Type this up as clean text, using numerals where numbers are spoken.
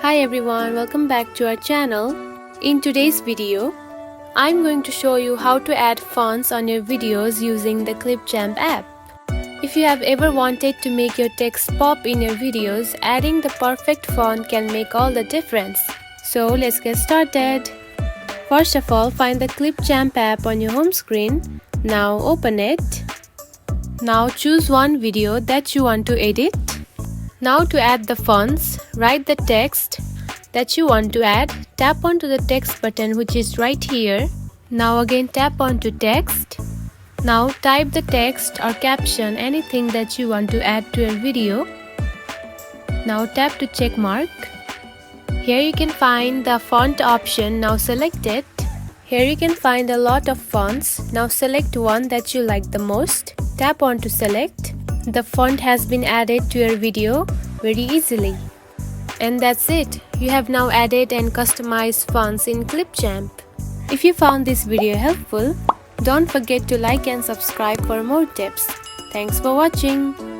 Hi everyone, welcome back to our channel. In today's video, I'm going to show you how to add fonts on your videos using the Clipchamp app. If you have ever wanted to make your text pop in your videos, adding the perfect font can make all the difference. So let's get started. First of all, find the Clipchamp app on your home screen. Now open it. Now choose one video that you want to edit. Now to add the fonts, write the text that you want to add. Tap onto the text button which is right here. Now again tap onto text. Now type the text or caption, anything that you want to add to your video. Now tap to check mark. Here you can find the font option. Now select it. Here you can find a lot of fonts. Now select one that you like the most. Tap on to select. The font has been added to your video very easily. And that's it. You have now added and customized fonts in Clipchamp. If you found this video helpful, don't forget to like and subscribe for more tips. Thanks for watching.